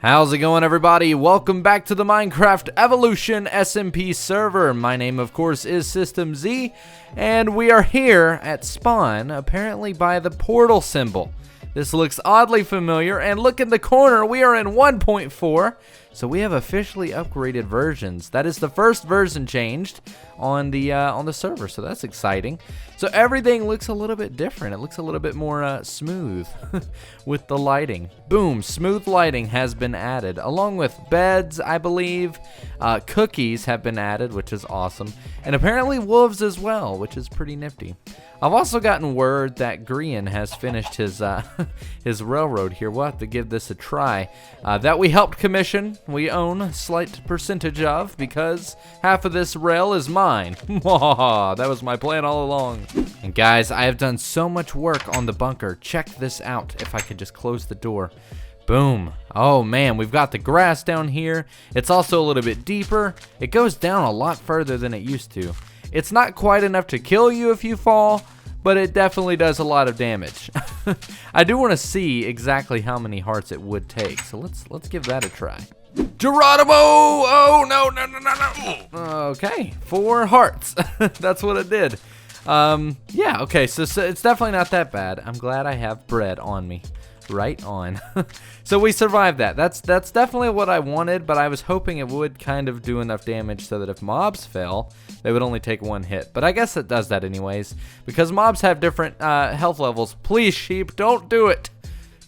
How's it going, everybody? Welcome back to the Minecraft Evolution SMP server. My name, of course, is System Z, and we are here at spawn, apparently by the portal symbol. This looks oddly familiar, and look in the corner, we are in 1.4, so we have officially upgraded versions. That is the first version changed on the server, so that's exciting. So everything looks a little bit different. It looks a little bit more smooth with the lighting. Boom, smooth lighting has been added, along with beds, I believe. Cookies have been added, which is awesome, and apparently wolves as well, which is pretty nifty. I've also gotten word that Grian has finished his his railroad here. We'll have to give this a try. That we helped commission. We own a slight percentage of, because half of this rail is mine. That was my plan all along. And guys, I have done so much work on the bunker. Check this out. If I could just close the door. Boom. Oh man, we've got the grass down here. It's also a little bit deeper. It goes down a lot further than it used to. It's not quite enough to kill you if you fall, but it definitely does a lot of damage. I do want to see exactly how many hearts it would take, so let's give that a try. Geronimo! Oh, no. Okay, 4 hearts. That's what it did. Yeah, okay, so it's definitely not that bad. I'm glad I have bread on me. Right on. So we survived that. That's definitely what I wanted, but I was hoping it would kind of do enough damage so that if mobs fell, they would only take 1 hit. But I guess it does that anyways, because mobs have different health levels. Please, sheep, don't do it.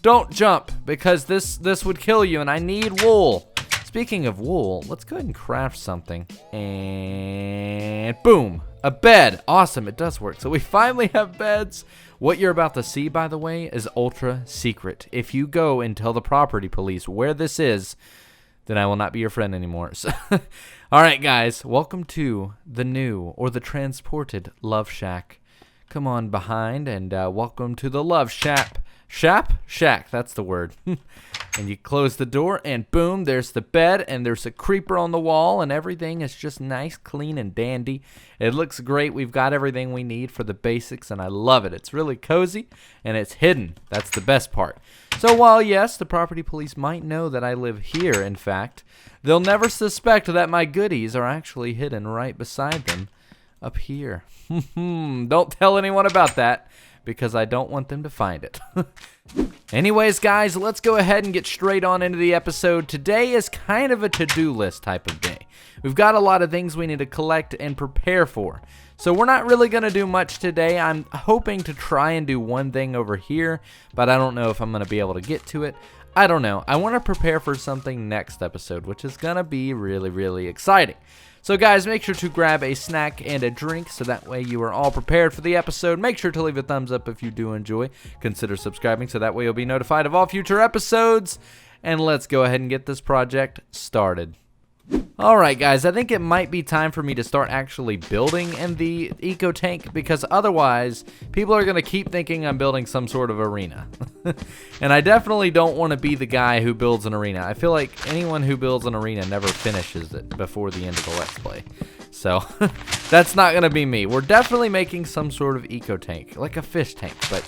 Don't jump, because this would kill you, and I need wool. Speaking of wool, let's go ahead and craft something. And boom, a bed. Awesome, it does work. So we finally have beds. What you're about to see, by the way, is ultra secret. If you go and tell the property police where this is, then I will not be your friend anymore. So, all right, guys, welcome to the new, or the transported, Love Shack. Come on behind, and welcome to the Love Shack. Shack, that's the word. And you close the door, and boom, there's the bed, and there's a creeper on the wall, and everything is just nice, clean, and dandy. It looks great. We've got everything we need for the basics, and I love it. It's really cozy, and it's hidden. That's the best part. So while, yes, the property police might know that I live here, in fact, they'll never suspect that my goodies are actually hidden right beside them up here. Don't tell anyone about that, because I don't want them to find it. Anyways, guys, let's go ahead and get straight on into the episode. Today is kind of a to-do list type of day. We've got a lot of things we need to collect and prepare for. So we're not really going to do much today. I'm hoping to try and do one thing over here, but I don't know if I'm going to be able to get to it. I don't know. I want to prepare for something next episode, which is going to be really, really exciting. So guys, make sure to grab a snack and a drink so that way you are all prepared for the episode. Make sure to leave a thumbs up if you do enjoy. Consider subscribing so that way you'll be notified of all future episodes. And let's go ahead and get this project started. Alright guys, I think it might be time for me to start actually building in the eco tank, because otherwise people are going to keep thinking I'm building some sort of arena. And I definitely don't want to be the guy who builds an arena. I feel like anyone who builds an arena never finishes it before the end of the Let's Play. So that's not going to be me. We're definitely making some sort of eco tank, like a fish tank, but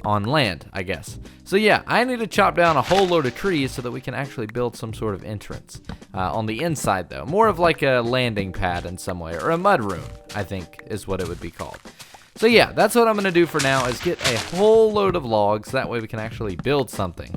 on land, I guess. So yeah, I need to chop down a whole load of trees so that we can actually build some sort of entrance. On the inside though, more of like a landing pad in some way, or a mud room, I think is what it would be called. So yeah, that's what I'm gonna do for now, is get a whole load of logs, that way we can actually build something.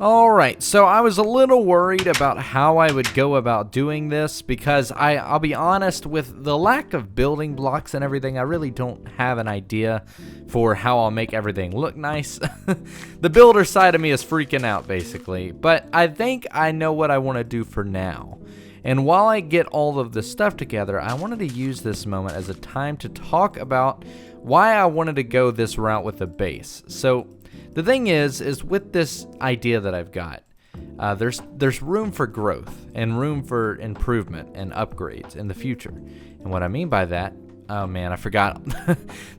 Alright, so I was a little worried about how I would go about doing this, because I'll be honest, with the lack of building blocks and everything, I really don't have an idea for how I'll make everything look nice. The builder side of me is freaking out, basically, but I think I know what I want to do for now. And while I get all of this stuff together, I wanted to use this moment as a time to talk about why I wanted to go this route with the base. So the thing is with this idea that I've got, there's room for growth and room for improvement and upgrades in the future. And what I mean by that, oh man, I forgot.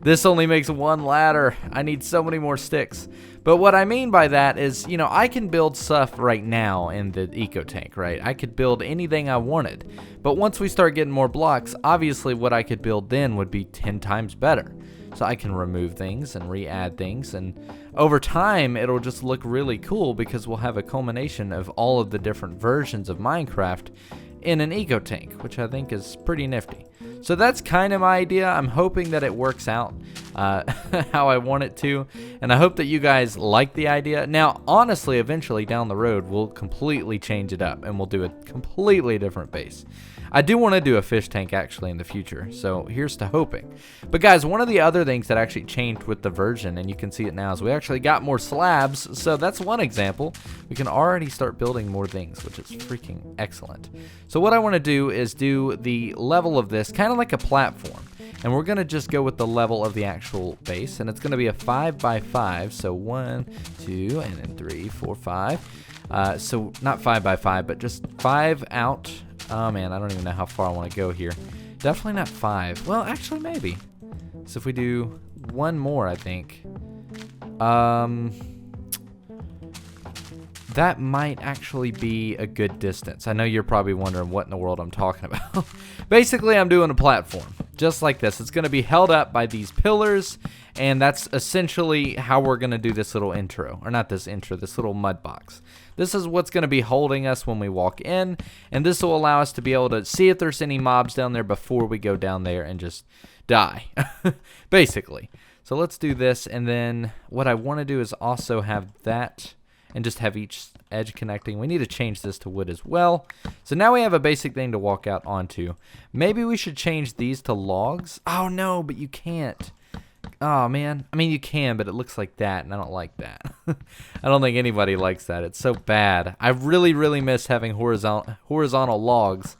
This only makes one ladder. I need so many more sticks. But what I mean by that is, you know, I can build stuff right now in the eco tank, right? I could build anything I wanted. But once we start getting more blocks, obviously what I could build then would be 10 times better. So I can remove things and re-add things, and over time it'll just look really cool because we'll have a culmination of all of the different versions of Minecraft in an eco tank, which I think is pretty nifty. So that's kind of my idea. I'm hoping that it works out how I want it to, and I hope that you guys like the idea. Now, honestly, eventually down the road, we'll completely change it up, and we'll do a completely different base. I do want to do a fish tank actually in the future, so here's to hoping. But guys, one of the other things that actually changed with the version, and you can see it now, is we actually got more slabs. So that's one example. We can already start building more things, which is freaking excellent. So what I want to do is do the level of this kind of like a platform. And we're going to just go with the level of the actual base, and it's going to be a 5 by 5. So 1, 2, and then 3, 4, 5. So not 5 by 5, but just 5 out. Oh man, I don't even know how far I want to go here. Definitely not 5. Well, actually maybe. So if we do one more, I think. That might actually be a good distance. I know you're probably wondering what in the world I'm talking about. Basically, I'm doing a platform just like this. It's going to be held up by these pillars, and that's essentially how we're going to do this little intro. Or not this intro, this little mud box. This is what's going to be holding us when we walk in, and this will allow us to be able to see if there's any mobs down there before we go down there and just die, basically. So let's do this, and then what I want to do is also have that and just have each edge connecting. We need to change this to wood as well. So now we have a basic thing to walk out onto. Maybe we should change these to logs. Oh no, but you can't. Oh man, I mean you can, but it looks like that, and I don't like that. I don't think anybody likes that. It's so bad. I really miss having horizontal logs.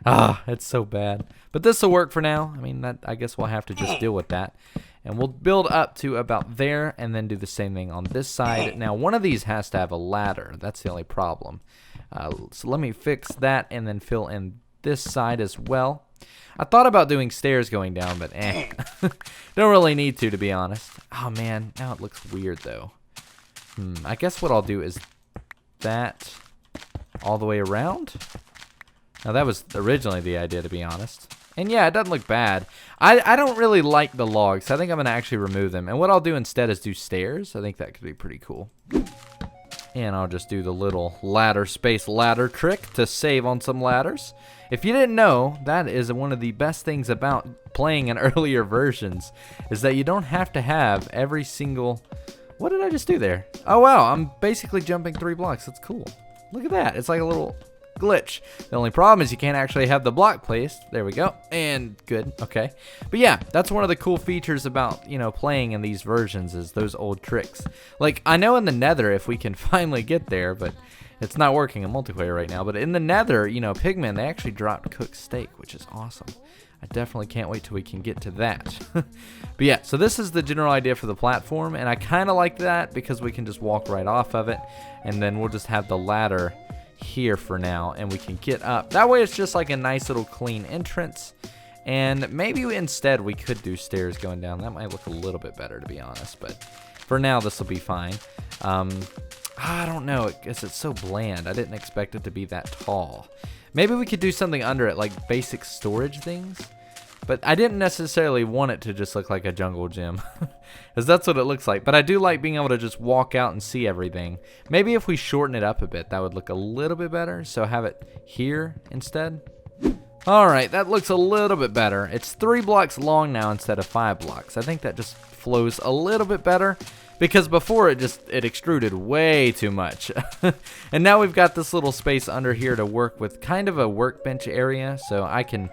Ah, it's so bad. But this will work for now. I mean, I guess we'll have to just deal with that. And we'll build up to about there and then do the same thing on this side. Now, one of these has to have a ladder. That's the only problem. So let me fix that and then fill in this side as well. I thought about doing stairs going down, but don't really need to be honest. Oh man, now it looks weird though. I guess what I'll do is that all the way around. Now that was originally the idea, to be honest. And yeah, it doesn't look bad. I don't really like the logs, so I think I'm going to actually remove them. And what I'll do instead is do stairs. I think that could be pretty cool. And I'll just do the little ladder space ladder trick to save on some ladders. If you didn't know, that is one of the best things about playing in earlier versions, is that you don't have to have every single... What did I just do there? Oh wow, I'm basically jumping 3 blocks. That's cool. Look at that. It's like a little glitch. The only problem is you can't actually have the block placed. There we go. And good. Okay. But yeah, that's one of the cool features about, you know, playing in these versions is those old tricks. Like, I know in the Nether, if we can finally get there, but it's not working in multiplayer right now. But in the Nether, you know, Pigmen, they actually dropped cooked steak, which is awesome. I definitely can't wait till we can get to that. But yeah, so this is the general idea for the platform, and I kind of like that because we can just walk right off of it, and then we'll just have the ladder here for now, and we can get up. That way it's just like a nice little clean entrance, and maybe instead we could do stairs going down. That might look a little bit better, to be honest, but for now this will be fine. I don't know, I guess it's so bland. I didn't expect it to be that tall. Maybe we could do something under it, like basic storage things. But I didn't necessarily want it to just look like a jungle gym, because that's what it looks like. But I do like being able to just walk out and see everything. Maybe if we shorten it up a bit, that would look a little bit better. So have it here instead. All right, that looks a little bit better. It's 3 blocks long now instead of 5 blocks. I think that just flows a little bit better, because before it extruded way too much. And now we've got this little space under here to work with, kind of a workbench area, so I can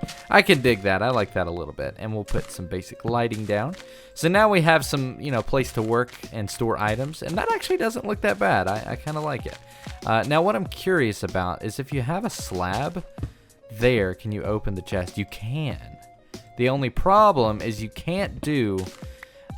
dig that. I like that a little bit. And we'll put some basic lighting down. So now we have some, you know, place to work and store items, and that actually doesn't look that bad. I kind of like it. Now what I'm curious about is if you have a slab there, can you open the chest? You can. The only problem is you can't do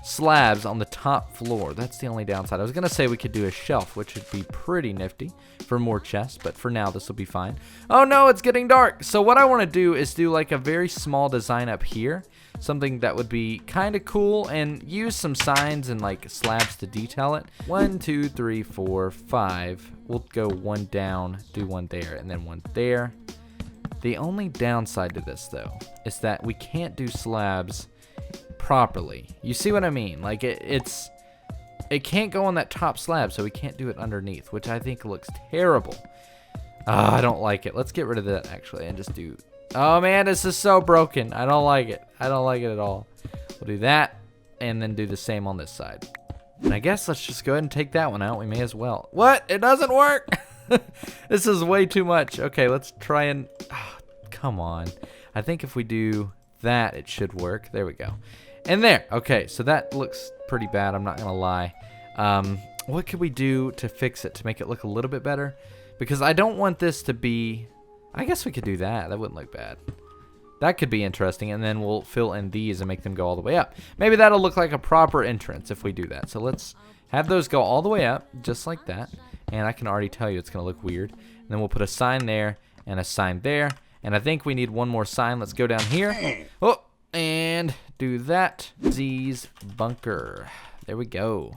slabs on the top floor. That's the only downside. I was going to say we could do a shelf, which would be pretty nifty for more chests, but for now this will be fine. Oh no, it's getting dark. So what I want to do is do like a very small design up here, something that would be kind of cool, and use some signs and like slabs to detail it. 1, 2, 3, 4, 5. We'll go one down, do one there, and then one there. The only downside to this though is that we can't do slabs properly. You see what I mean? Like it can't go on that top slab, so we can't do it underneath, which I think looks terrible. I don't like it. Let's get rid of that actually and just do. Oh man, this is so broken. I don't like it. I don't like it at all. We'll do that and then do the same on this side. And I guess let's just go ahead and take that one out. We may as well. What? It doesn't work. This is way too much. Okay, let's try and come on. I think if we do that, it should work. There we go. And there. Okay, so that looks pretty bad, I'm not gonna lie. What could we do to fix it, to make it look a little bit better? Because I don't want this to be... I guess we could do that. That wouldn't look bad. That could be interesting, and then we'll fill in these and make them go all the way up. Maybe that'll look like a proper entrance if we do that. So let's have those go all the way up, just like that. And I can already tell you it's gonna look weird. And then we'll put a sign there and a sign there. And I think we need one more sign. Let's go down here. Oh, and do that. Z's bunker. There we go.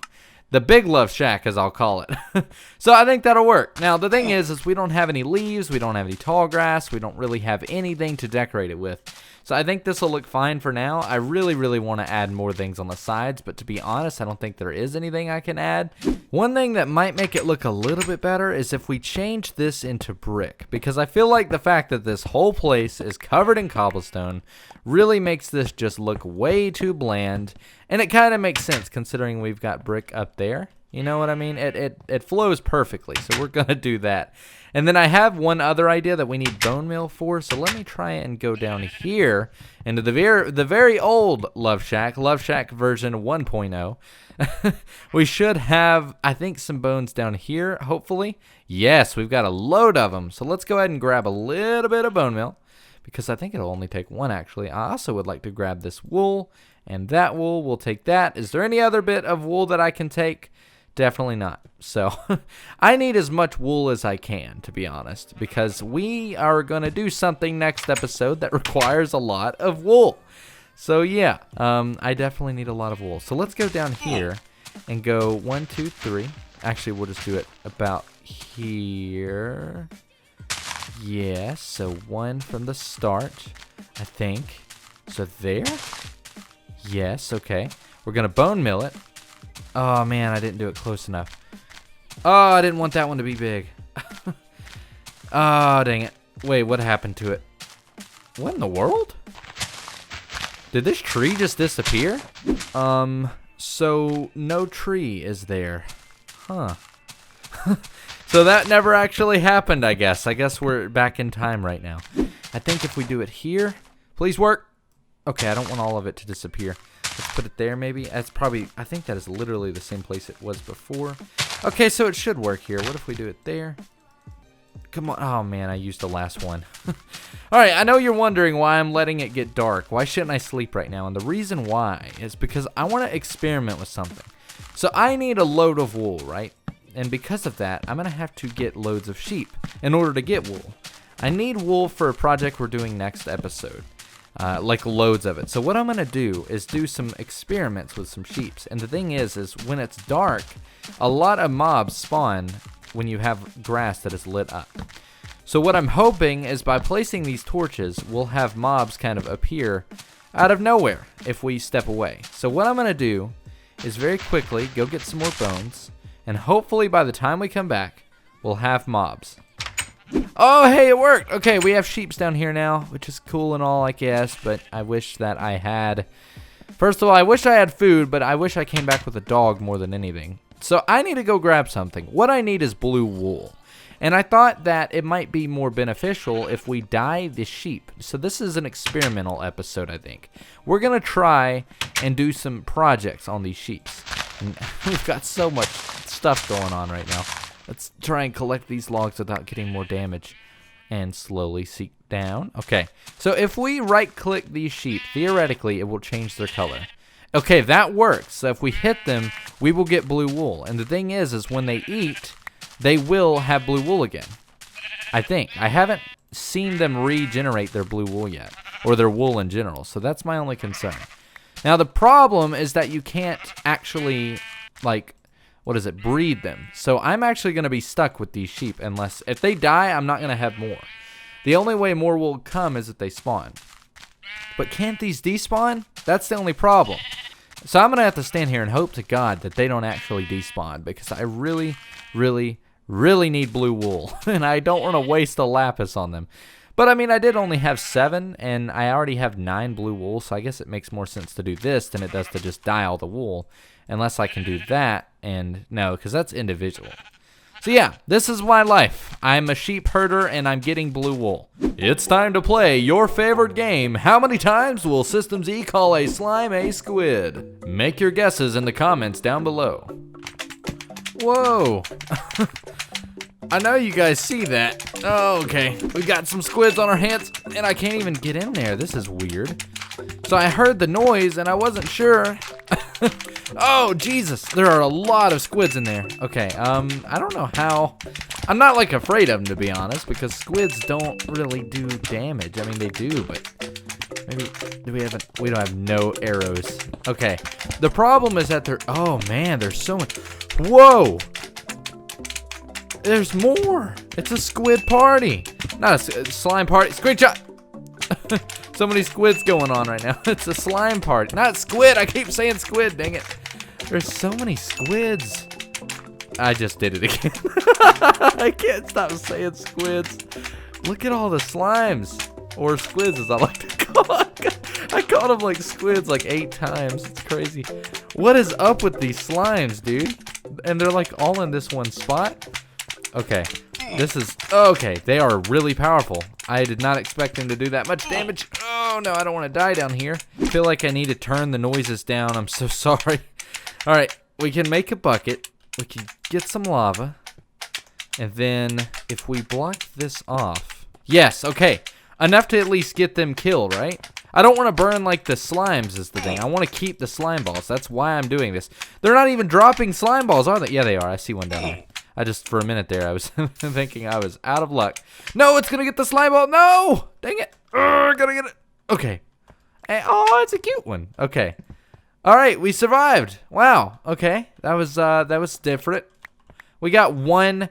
The big love shack, as I'll call it. So I think that'll work. Now, the thing is we don't have any leaves. We don't have any tall grass. We don't really have anything to decorate it with. So I think this will look fine for now. I really, really want to add more things on the sides, but to be honest, I don't think there is anything I can add. One thing that might make it look a little bit better is if we change this into brick, because I feel like the fact that this whole place is covered in cobblestone really makes this just look way too bland, and it kind of makes sense considering we've got brick up there. You know what I mean? It flows perfectly, so we're going to do that. And then I have one other idea that we need bone meal for, so let me try and go down here into the very old Love Shack version 1.0. We should have, I think, some bones down here, hopefully. Yes, we've got a load of them. So let's go ahead and grab a little bit of bone meal, because I think it'll only take one, actually. I also would like to grab this wool, and that wool, we'll take that. Is there any other bit of wool that I can take? Definitely not. So I need as much wool as I can, to be honest, because we are going to do something next episode that requires a lot of wool. So yeah, I definitely need a lot of wool. So let's go down here and go 1, 2, 3. Actually, we'll just do it about here. Yes, so 1 from the start, I think. So there. Yes, okay. We're going to bone mill it. Oh, man, I didn't do it close enough. Oh, I didn't want that one to be big. Oh, dang it. Wait, what happened to it? What in the world? Did this tree just disappear? So no tree is there. Huh. So that never actually happened, I guess. I guess we're back in time right now. I think if we do it here, please work. Okay, I don't want all of it to disappear. Let's put it there maybe. That's probably, I think that is literally the same place it was before. Okay, so it should work here. What if we do it there? Come on. Oh, man, I used the last one. All right, I know you're wondering why I'm letting it get dark. Why shouldn't I sleep right now? And the reason why is because I want to experiment with something. So I need a load of wool, right? And because of that, I'm going to have to get loads of sheep in order to get wool. I need wool for a project we're doing next episode. Like loads of it. So what I'm going to do is do some experiments with some sheeps. And the thing is when it's dark, a lot of mobs spawn when you have grass that is lit up. So what I'm hoping is by placing these torches, we'll have mobs kind of appear out of nowhere if we step away. So what I'm going to do is very quickly go get some more bones. And hopefully by the time we come back, we'll have mobs. Oh, hey, it worked. Okay, we have sheeps down here now, which is cool and all, I guess, but I wish that I had... First of all, I wish I had food, but I wish I came back with a dog more than anything. So I need to go grab something. What I need is blue wool. And I thought that it might be more beneficial if we dye the sheep. So this is an experimental episode, I think. We're going to try and do some projects on these sheeps. And we've got so much stuff going on right now. Let's try and collect these logs without getting more damage. And slowly seek down. Okay, so if we right-click these sheep, theoretically, it will change their color. Okay, that works. So if we hit them, we will get blue wool. And the thing is when they eat, they will have blue wool again. I think. I haven't seen them regenerate their blue wool yet, or their wool in general. So that's my only concern. Now the problem is that you can't actually, like, breed them. So I'm actually going to be stuck with these sheep unless, if they die, I'm not going to have more. The only way more will come is if they spawn. But can't these despawn? That's the only problem. So I'm going to have to stand here and hope to God that they don't actually despawn, because I really, really, really need blue wool. And I don't want to waste a lapis on them. But I mean, I did only have 7, and I already have 9 blue wool, so I guess it makes more sense to do this than it does to just dye all the wool. Unless I can do that, and no, because that's individual. So yeah, this is my life. I'm a sheep herder, and I'm getting blue wool. It's time to play your favorite game. How many times will System Z call a slime a squid? Make your guesses in the comments down below. Whoa. I know you guys see that. Oh, okay. We got some squids on our hands, and I can't even get in there. This is weird. So I heard the noise, and I wasn't sure. Oh, Jesus. There are a lot of squids in there. Okay, I don't know how. I'm not, like, afraid of them, to be honest, because squids don't really do damage. I mean, they do, but maybe we don't have no arrows. Okay. The problem is that oh, man, there's so much. Whoa. There's more. It's a squid party. Not a slime party. Squid shot. So many squids going on right now. It's a slime party. Not squid. I keep saying squid. Dang it. There's so many squids. I just did it again. I can't stop saying squids. Look at all the slimes. Or squids, as I like to call them. I called them like squids like 8 times. It's crazy. What is up with these slimes, dude? And they're like all in this one spot. Okay, okay, they are really powerful. I did not expect them to do that much damage. Oh no, I don't want to die down here. I feel like I need to turn the noises down. I'm so sorry. All right, we can make a bucket. We can get some lava. And then if we block this off. Yes, okay. Enough to at least get them killed, right? I don't want to burn like the slimes is the thing. I want to keep the slime balls. That's why I'm doing this. They're not even dropping slime balls, are they? Yeah, they are. I see one down there. I just, for a minute there, I was thinking I was out of luck. No, it's going to get the slime ball. No! Dang it. Gotta get it. Okay. Hey, oh, it's a cute one. Okay. All right, we survived. Wow. Okay. That was different. We got one.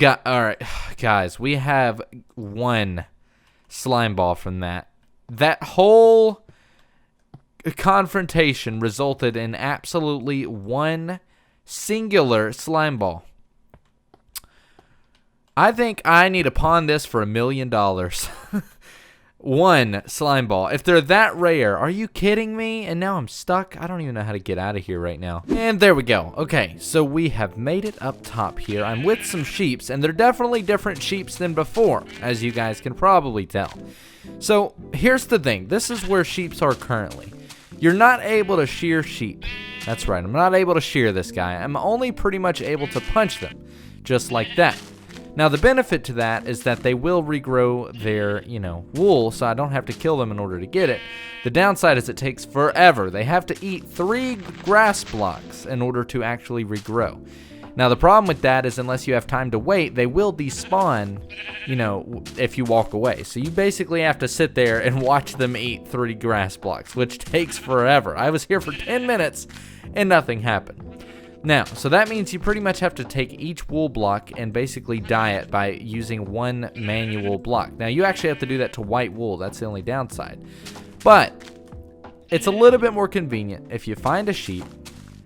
All right, guys, we have 1 slime ball from that. That whole confrontation resulted in absolutely 1 singular slime ball. I think I need to pawn this for $1 million. 1 slime ball. If they're that rare, are you kidding me? And now I'm stuck. I don't even know how to get out of here right now. And there we go. Okay, so we have made it up top here. I'm with some sheeps, and they're definitely different sheeps than before, as you guys can probably tell. So here's the thing. This is where sheeps are currently. You're not able to shear sheep. That's right. I'm not able to shear this guy. I'm only pretty much able to punch them, just like that. Now, the benefit to that is that they will regrow their, wool, so I don't have to kill them in order to get it. The downside is it takes forever. They have to eat 3 grass blocks in order to actually regrow. Now, the problem with that is unless you have time to wait, they will despawn, if you walk away. So you basically have to sit there and watch them eat 3 grass blocks, which takes forever. I was here for 10 minutes and nothing happened. Now, so that means you pretty much have to take each wool block and basically dye it by using 1 manual block. Now, you actually have to do that to white wool. That's the only downside. But it's a little bit more convenient if you find a sheep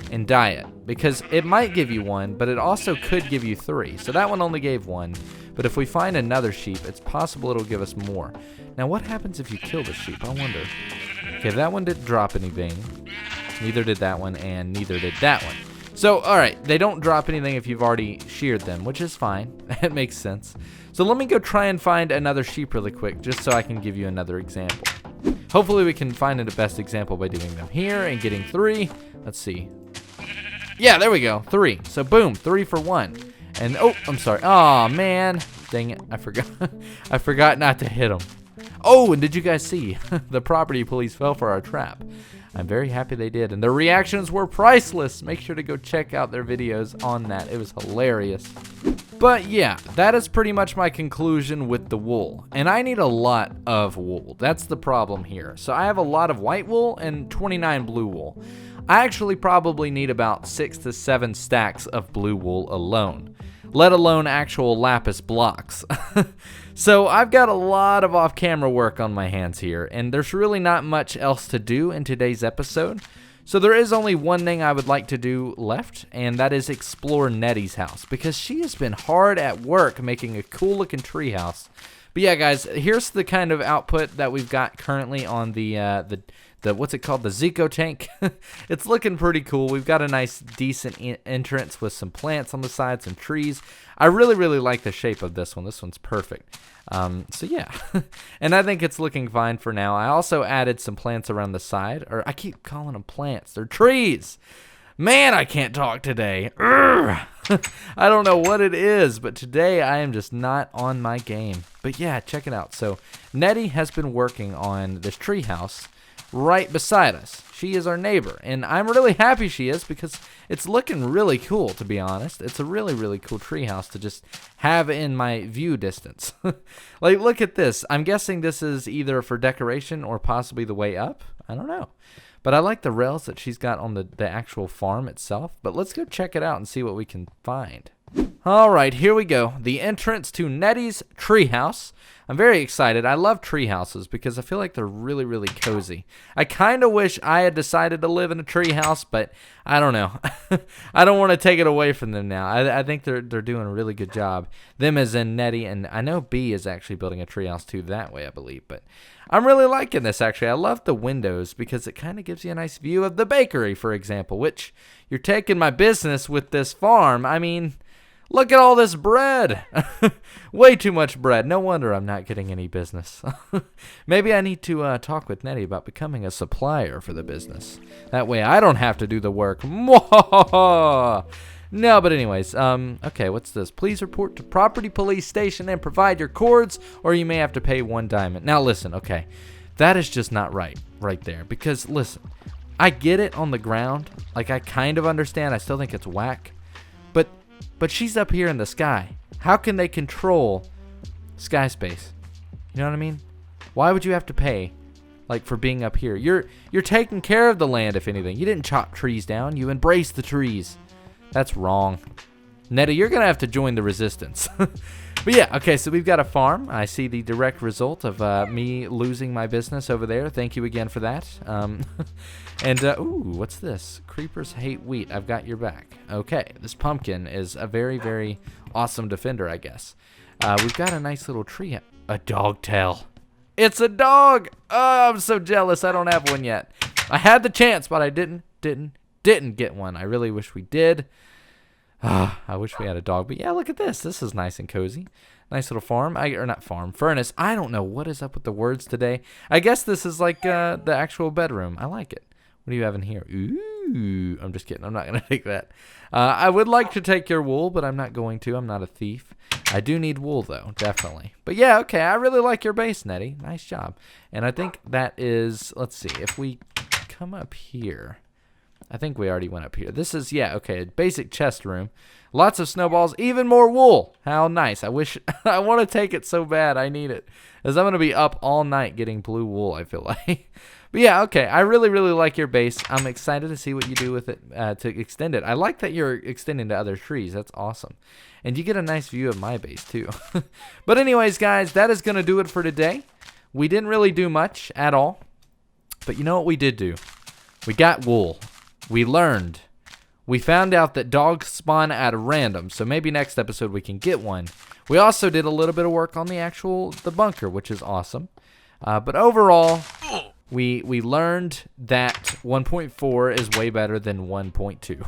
and dye it, because it might give you 1, but it also could give you 3. So that one only gave 1. But if we find another sheep, it's possible it'll give us more. Now, what happens if you kill the sheep? I wonder. Okay, that one didn't drop anything. Neither did that one, and neither did that one. So, all right, they don't drop anything if you've already sheared them, which is fine. It makes sense. So let me go try and find another sheep really quick, just so I can give you another example. Hopefully we can find the best example by doing them here and getting 3. Let's see. Yeah, there we go, 3. So boom, 3 for 1. And, oh, I'm sorry. Oh, man. Dang it, I forgot. I forgot not to hit them. Oh, and did you guys see? The property police fell for our trap. I'm very happy they did, and their reactions were priceless. Make sure to go check out their videos on that. It was hilarious. But yeah, that is pretty much my conclusion with the wool. And I need a lot of wool. That's the problem here. So I have a lot of white wool and 29 blue wool. I actually probably need about 6 to 7 stacks of blue wool alone, let alone actual lapis blocks. So I've got a lot of off-camera work on my hands here, and there's really not much else to do in today's episode. So there is only one thing I would like to do left, and that is explore Nettie's house, because she has been hard at work making a cool-looking tree house. But yeah, guys, here's the kind of output that we've got currently on the what's it called? The zcotank. It's looking pretty cool. We've got a nice, decent entrance with some plants on the side, some trees. I really, really like the shape of this one. This one's perfect. So yeah, and I think it's looking fine for now. I also added some plants around the side, or I keep calling them plants. They're trees. Man, I can't talk today. I don't know what it is, but today I am just not on my game. But yeah, check it out. So Nettie has been working on this tree house right beside us. She is our neighbor, and I'm really happy she is, because it's looking really cool, to be honest. It's a really, really cool treehouse to just have in my view distance. Like, look at this. I'm guessing this is either for decoration or possibly the way up. I don't know. But I like the rails that she's got on the actual farm itself. But let's go check it out and see what we can find. All right, here we go. The entrance to Nettie's treehouse. I'm very excited. I love tree houses because I feel like they're really, really cozy. I kind of wish I had decided to live in a tree house, but I don't know. I don't want to take it away from them now. I think they're doing a really good job. Them as in Nettie, and I know B is actually building a tree house too that way, I believe. But I'm really liking this, actually. I love the windows because it kind of gives you a nice view of the bakery, for example, which you're taking my business with this farm. I mean, look at all this bread. Way too much bread. No wonder I'm not getting any business. Maybe I need to talk with Nettie about becoming a supplier for the business. That way I don't have to do the work. No, but anyways, okay, what's this? Please report to Property Police Station and provide your cords, or you may have to pay 1 diamond. Now listen, okay, that is just not right there. Because listen, I get it on the ground. Like, I kind of understand. I still think it's whack. But she's up here in the sky. How can they control sky space? You know what I mean? Why would you have to pay, like, for being up here? You're taking care of the land, if anything. You didn't chop trees down. You embrace the trees. That's wrong. Nettie, you're going to have to join the resistance. But yeah, okay, so we've got a farm. I see the direct result of me losing my business over there. Thank you again for that. And, ooh, what's this? Creepers hate wheat. I've got your back. Okay, this pumpkin is a very, very awesome defender, I guess. We've got a nice little tree. A dog tail. It's a dog! Oh, I'm so jealous. I don't have one yet. I had the chance, but I didn't get one. I really wish we did. I wish we had a dog. But yeah, look at this. This is nice and cozy. Nice little farm. Or not farm. Furnace. I don't know what is up with the words today. I guess this is like the actual bedroom. I like it. What do you have in here? Ooh. I'm just kidding. I'm not going to take that. I would like to take your wool, but I'm not going to. I'm not a thief. I do need wool, though. Definitely. But yeah, okay. I really like your base, Nettie. Nice job. And I think that is, let's see. If we come up here. I think we already went up here. This is, yeah, okay, a basic chest room. Lots of snowballs, even more wool. How nice. I wish, I want to take it so bad. I need it. As I'm going to be up all night getting blue wool, I feel like. But yeah, okay, I really, really like your base. I'm excited to see what you do with it to extend it. I like that you're extending to other trees. That's awesome. And you get a nice view of my base, too. But anyways, guys, that is going to do it for today. We didn't really do much at all. But you know what we did do? We got wool. We learned. We found out that dogs spawn at random, so maybe next episode we can get one. We also did a little bit of work on the bunker, which is awesome. But overall, we learned that 1.4 is way better than 1.2.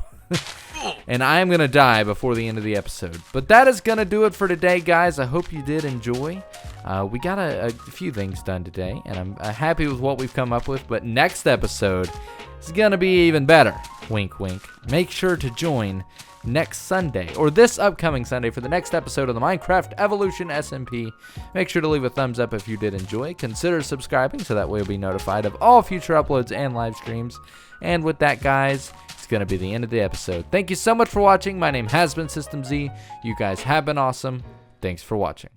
And I am going to die before the end of the episode. But that is going to do it for today, guys. I hope you did enjoy. We got a few things done today, and I'm happy with what we've come up with. But next episode is going to be even better. Wink, wink. Make sure to join next Sunday, or this upcoming Sunday, for the next episode of the Minecraft Evolution SMP. Make sure to leave a thumbs up if you did enjoy. Consider subscribing so that way you'll be notified of all future uploads and live streams. And with that, guys, it's going to be the end of the episode. Thank you so much for watching. My name has been System Z. You guys have been awesome. Thanks for watching.